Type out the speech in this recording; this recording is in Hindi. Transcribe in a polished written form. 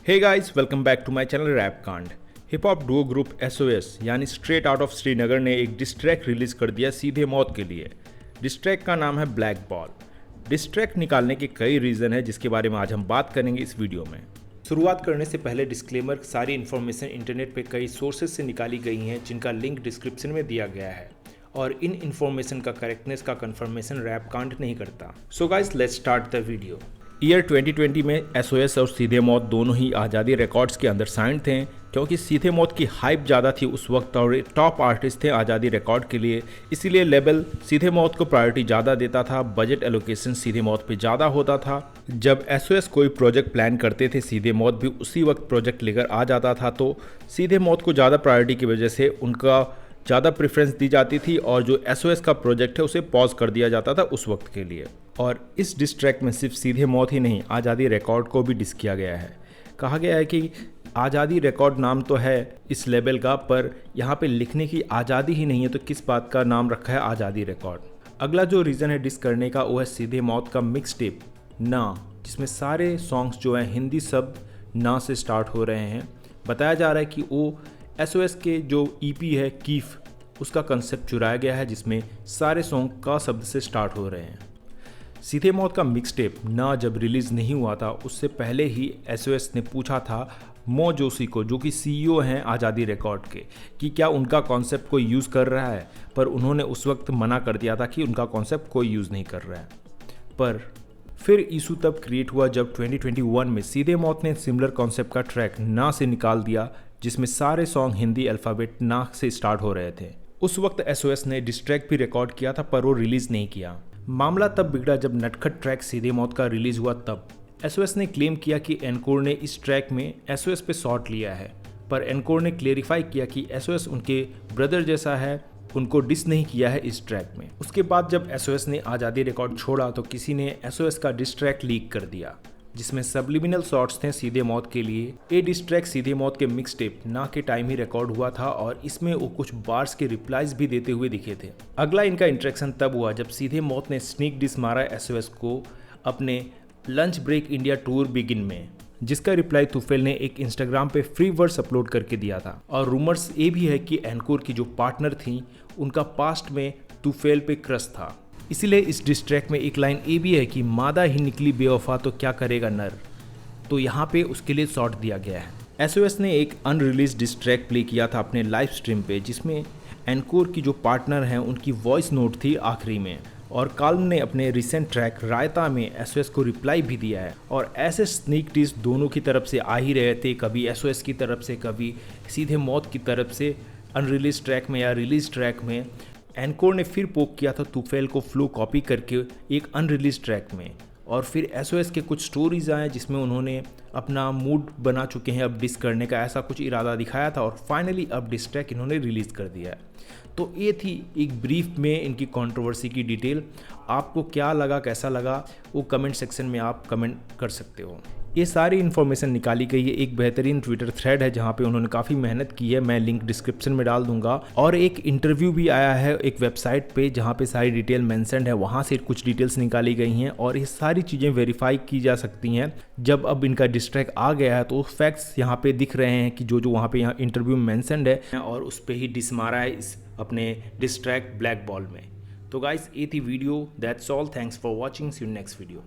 Hey guys, welcome back to my channel rap कांड। Hip hop duo group SOS यानी स्ट्रेट आउट ऑफ श्रीनगर ने एक डिस ट्रैक रिलीज कर दिया सीधे मौत के लिए। डिस ट्रैक का नाम है ब्लैक बॉल। डिस ट्रैक निकालने के कई रीज़न है जिसके बारे में आज हम बात करेंगे इस वीडियो में। शुरुआत करने से पहले डिस्क्लेमर, सारी इन्फॉर्मेशन इंटरनेट पे कई सोर्सेज से निकाली गई हैं जिनका लिंक डिस्क्रिप्शन में दिया गया है और इन इन्फॉर्मेशन का करेक्टनेस का कंफर्मेशन रैप कांड नहीं करता। So guys, let's start the video. Year 2020 में एसओएस और सीधे मौत दोनों ही आज़ादी रिकॉर्ड्स के अंदर साइन थे, क्योंकि सीधे मौत की हाइप ज़्यादा थी उस वक्त और टॉप आर्टिस्ट थे आज़ादी रिकॉर्ड के लिए, इसीलिए लेबल सीधे मौत को प्रायोरिटी ज़्यादा देता था। बजट एलोकेशन सीधे मौत पे ज़्यादा होता था। जब एसओएस कोई प्रोजेक्ट प्लान करते थे, सीधे मौत भी उसी वक्त प्रोजेक्ट लेकर आ जाता था, तो सीधे मौत को ज़्यादा प्रायोरिटी की वजह से उनका ज़्यादा प्रेफरेंस दी जाती थी और जो एसओएस का प्रोजेक्ट है उसे पॉज कर दिया जाता था उस वक्त के लिए। और इस डिस ट्रैक में सिर्फ सीधे मौत ही नहीं, आज़ादी रिकॉर्ड को भी डिस किया गया है। कहा गया है कि आज़ादी रिकॉर्ड नाम तो है इस लेबल का, पर यहाँ पे लिखने की आज़ादी ही नहीं है, तो किस बात का नाम रखा है आज़ादी रिकॉर्ड। अगला जो रीज़न है डिस करने का वो है सीधे मौत का मिक्स टेप ना, जिसमें सारे सॉन्ग्स जो हैं हिंदी शब्द ना से स्टार्ट हो रहे हैं। बताया जा रहा है कि वो एसओएस के जो ईपी है कीफ, उसका कंसेप्ट चुराया गया है जिसमें सारे सॉन्ग का शब्द से स्टार्ट हो रहे हैं। सीधे मौत का मिक्स टेप ना जब रिलीज़ नहीं हुआ था, उससे पहले ही एसओएस ने पूछा था मो जोशी को, जो कि सीईओ हैं आज़ादी रिकॉर्ड के, कि क्या उनका कॉन्सेप्ट कोई यूज़ कर रहा है, पर उन्होंने उस वक्त मना कर दिया था कि उनका कॉन्सेप्ट कोई यूज़ नहीं कर रहा है। पर फिर इशू तब क्रिएट हुआ जब 2021 में सीधे मौत ने सिमिलर कॉन्सेप्ट का ट्रैक ना से निकाल दिया, जिसमें सारे सॉन्ग हिंदी अल्फ़ाबेट ना से स्टार्ट हो रहे थे। उस वक्त एसओएस ने डिस ट्रैक भी रिकॉर्ड किया था, पर वो रिलीज़ नहीं किया। मामला तब बिगड़ा जब नटखट ट्रैक सीधे मौत का रिलीज़ हुआ। तब एसओएस ने क्लेम किया कि एनकोर ने इस ट्रैक में एसओएस पे शॉट लिया है, पर एनकोर ने क्लेरिफाई किया कि एसओएस उनके ब्रदर जैसा है, उनको डिस नहीं किया है इस ट्रैक में। उसके बाद जब एसओएस ने आज़ादी रिकॉर्ड छोड़ा तो किसी ने एसओएस का डिस ट्रैक लीक कर दिया, जिसमें सबलिमिनल शॉट्स थे सीधे मौत के लिए। ये डिस ट्रैक सीधे मौत के मिक्स टेप ना के टाइम ही रिकॉर्ड हुआ था और इसमें वो कुछ बार्स के रिप्लाईज भी देते हुए दिखे थे। अगला इनका इंटरेक्शन तब हुआ जब सीधे मौत ने स्नीक डिस मारा एसओएस को अपने lunch break India tour begin में, जिसका रिप्लाई तुफेल ने एक इंस्टाग्राम पे फ्री वर्ड्स अपलोड करके दिया था। और रूमर्स ये भी है कि एनकोर की जो पार्टनर थी उनका पास्ट में तुफेल पे क्रश था। इसीलिए इस डिस ट्रैक में एक लाइन ये भी है कि मादा ही निकली बेवफा तो क्या करेगा नर, तो यहाँ पे उसके लिए शॉट दिया गया है। एसओएस ने एक अनरिलीज डिस ट्रैक प्ले किया था अपने लाइव स्ट्रीम पे, जिसमें एनकोर की जो पार्टनर हैं उनकी वॉइस नोट थी आखिरी में। और काल्म ने अपने रिसेंट ट्रैक रायता में एसओएस को रिप्लाई भी दिया है। और ऐसे स्नीक डिस दोनों की तरफ से आ ही रहे थे, कभी एसओएस की तरफ से, कभी सीधे मौत की तरफ से। अनरिलीज ट्रैक में या रिलीज ट्रैक में एनकोर ने फिर पोक किया था तुफेल को फ्लो कॉपी करके एक अनरिलीज ट्रैक में। और फिर एसओएस के कुछ स्टोरीज आए जिसमें उन्होंने अपना मूड बना चुके हैं अब डिस करने का, ऐसा कुछ इरादा दिखाया था और फाइनली अब डिस ट्रैक इन्होंने रिलीज़ कर दिया है। तो ये थी एक ब्रीफ में इनकी कंट्रोवर्सी की डिटेल। आपको क्या लगा, कैसा लगा, वो कमेंट सेक्शन में आप कमेंट कर सकते हो। ये सारी इन्फॉर्मेशन निकाली गई है एक बेहतरीन ट्विटर थ्रेड है जहाँ पे उन्होंने काफ़ी मेहनत की है, मैं लिंक डिस्क्रिप्शन में डाल दूंगा। और एक इंटरव्यू भी आया है एक वेबसाइट पे जहाँ पे सारी डिटेल मेंशन्ड है, वहाँ से कुछ डिटेल्स निकाली गई हैं और ये सारी चीज़ें वेरीफाई की जा सकती हैं। जब अब इनका डिस ट्रैक आ गया है तो फैक्ट्स यहाँ पे दिख रहे हैं कि जो वहाँ पे यहाँ इंटरव्यू में मेंशन्ड है और उस पर ही डिस मारा है इस अपने डिस ट्रैक ब्लैक बॉल में। तो गाइस, ये थी video. That's all, thanks for watching, see you next video.